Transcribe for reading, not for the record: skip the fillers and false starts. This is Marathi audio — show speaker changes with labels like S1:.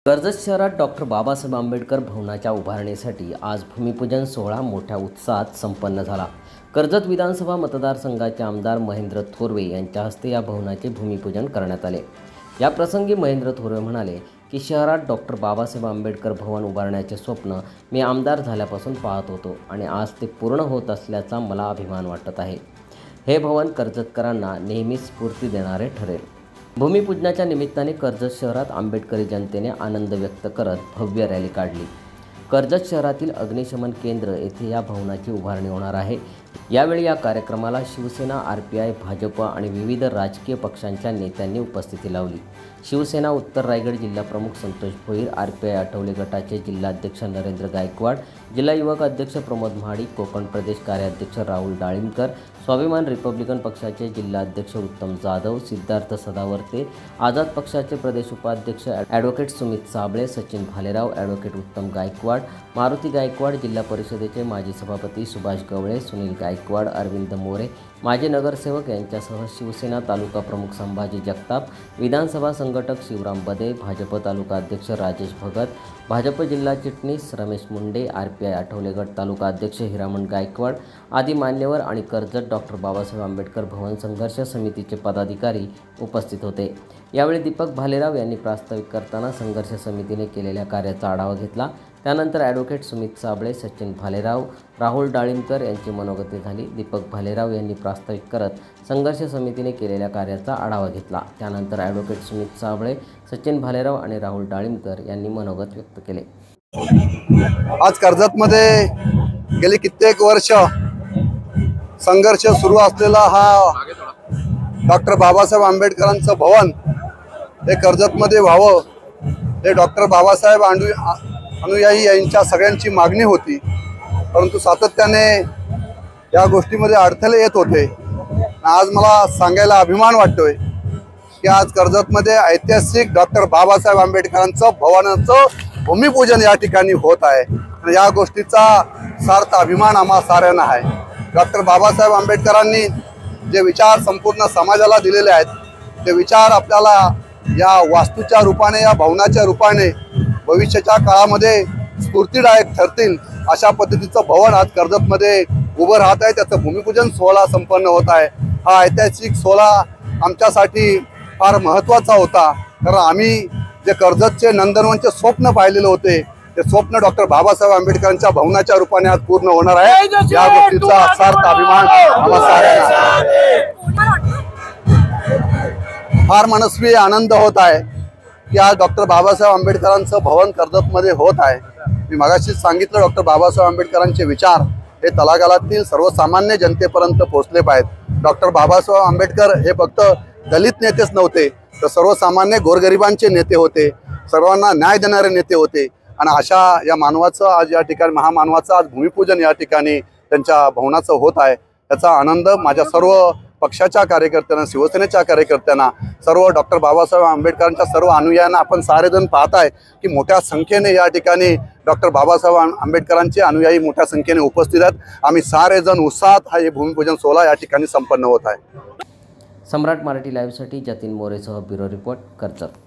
S1: कर्जत शहरात डॉक्टर बाबासाहेब आंबेडकर भवनाच्या उभारणीसाठी आज भूमिपूजन सोहळा मोठ्या उत्साहात संपन्न झाला। कर्जत विधानसभा मतदारसंघाचे आमदार महेंद्र थोरवे यांच्या हस्ते या भवनाचे भूमिपूजन करण्यात आले। या प्रसंगी महेंद्र थोरवे म्हणाले की शहरात डॉक्टर बाबासाहेब आंबेडकर भवन उभारण्याचे स्वप्न मी आमदार झाल्यापासून पाहत होतो आणि आज ते पूर्ण होत असल्याचा मला अभिमान वाटत आहे। हे भवन कर्जतकरांना नेहमीच स्फूर्ती देणारे ठरेल। भूमिपूजनाच्या निमित्ताने कर्जत शहरात आंबेडकरी जनतेने आनंद व्यक्त करत भव्य रॅली काढली। कर्जत शहरातील अग्निशमन केंद्र येथे या भवनाची उभारणी होणार आहे। यावेळी या कार्यक्रमाला शिवसेना, आरपीआय, भाजप आणि विविध राजकीय पक्षांच्या नेत्यांनी उपस्थिती लावली। शिवसेना उत्तर रायगड जिल्हा प्रमुख संतोष भोईर, आरपीआय आठवले गटाचे जिल्हाध्यक्ष नरेंद्र गायकवाड, जिल्हा युवक अध्यक्ष प्रमोद महाडिक, कोकण प्रदेश कार्याध्यक्ष राहुल डाळिंबकर, स्वाभिमान रिपब्लिकन पक्षाचे जिल्हाध्यक्ष उत्तम जाधव, सिद्धार्थ सदावर्ते, आझाद पक्षाचे प्रदेश उपाध्यक्ष ॲडव्होकेट सुमित साबळे, सचिन भालेराव, ॲडव्होकेट उत्तम गायकवाड, मारुती गायकवाड, जिल्हा परिषदेचे माजी सभापती सुभाष गवळे, सुनील गायकवाड, अरविंद मोरे, माजी नगरसेवक यांच्यासह शिवसेना तालुका प्रमुख संभाजी जगताप, विधानसभा संघटक शिवराम बदे, भाजप तालुका अध्यक्ष राजेश भगत, भाजप जिल्हा चिटणीस रमेश मुंडे, आरपीआय आठवले गट तालुका अध्यक्ष हिरामण गायकवाड आदी मान्यवर आणि कर्जत डॉक्टर बाबासाहेब आंबेडकर भवन संघर्ष समितीचे पदाधिकारी उपस्थित होते। यावेळी दीपक भालेराव यांनी प्रास्ताविक करताना संघर्ष समितीने केलेल्या कार्याचा आढावा घेतला। त्यानंतर ॲडव्होकेट सुमित साबळे, सचिन भालेराव, राहुल डाळिंबकर यांची मनोगते झाली। दीपक भालेराव यांनी प्रास्ताविक करत संघर्ष समितीने केलेल्या कार्याचा आढावा घेतला। त्यानंतर ॲडव्होकेट सुमित साबळे, सचिन भालेराव आणि राहुल डाळिंबकर यांनी मनोगत व्यक्त केले।
S2: आज कर्जतमध्ये गेली कित्येक वर्ष संघर्ष सुरू असलेला हा डॉक्टर बाबासाहेब आंबेडकरांचं भवन हे कर्जतमध्ये व्हावं, हे डॉक्टर बाबासाहेब अनुयायी यांच्या सगळ्यांची मागणी होती। परंतु सातत्याने या गोष्टीमध्ये अडथळे येत होते। आज मला सांगायला अभिमान वाटतोय की आज कर्जतमध्ये ऐतिहासिक डॉक्टर बाबासाहेब आंबेडकरांचं भवनाचं भूमिपूजन या ठिकाणी होत आहे आणि या गोष्टीचा सार्थ अभिमान आम्हा साऱ्यांना आहे। डॉक्टर बाबासाहेब आंबेडकरांनी जे विचार संपूर्ण समाजाला दिलेले आहेत, ते विचार आपल्याला या वास्तूच्या रूपाने, या भवनाच्या रूपाने भविष्याच्या काळामध्ये स्फूर्तीदायक ठरतील अशा पद्धतीचं भवन आज कर्जतमध्ये उभं राहत आहे। त्याचं भूमिपूजन सोहळा संपन्न होत आहे। हा ऐतिहासिक सोहळा आमच्यासाठी फार महत्त्वाचा होता, कारण आम्ही जे कर्जतचे नंदनवनचे स्वप्न पाहिलेले होते, ते स्वप्न डॉक्टर बाबासाहेब आंबेडकरांच्या भवनाच्या रूपाने आज पूर्ण होणार आहे। या गोष्टीचा सार्थ अभिमान आम्हा साऱ्यांना फार मनस्वी आनंद होत आहे की आज डॉक्टर बाबासाहेब आंबेडकरांचं भवन कर्जतमध्ये होत आहे। मी मगाशीच सांगितलं, डॉक्टर बाबासाहेब आंबेडकरांचे विचार हे तळागाळातील सर्वसामान्य जनतेपर्यंत पोहोचले पाहिजेत। डॉक्टर बाबासाहेब आंबेडकर हे फक्त दलित नेतेच नव्हते, तर सर्वसामान्य गोरगरिबांचे नेते होते, सर्वांना न्याय देणारे नेते होते। आणि अशा या मानवाचं आज या ठिकाणी, महामानवाचं आज भूमिपूजन या ठिकाणी त्यांच्या भवनाचं होत आहे। याचा आनंद माझ्या सर्व पक्षाच्या कार्यकर्त्यांना, शिवसेनेच्या कार्यकर्त्यांना, सर्व डॉक्टर बाबासाहेब आंबेडकरांच्या सर्व अनुयायांना आपण सारेजण पाहताय की मोठ्या संख्येने या ठिकाणी डॉक्टर बाबासाहेब आंबेडकरांचे अनुयायी मोठ्या संख्येने उपस्थित आहेत। आम्ही सारेजण उत्साहात हा हे भूमिपूजन सोहळा या ठिकाणी संपन्न होत आहे।
S1: सम्राट मराठी लाईव्हसाठी जतीन मोरेसह ब्युरो रिपोर्ट, कर्जत।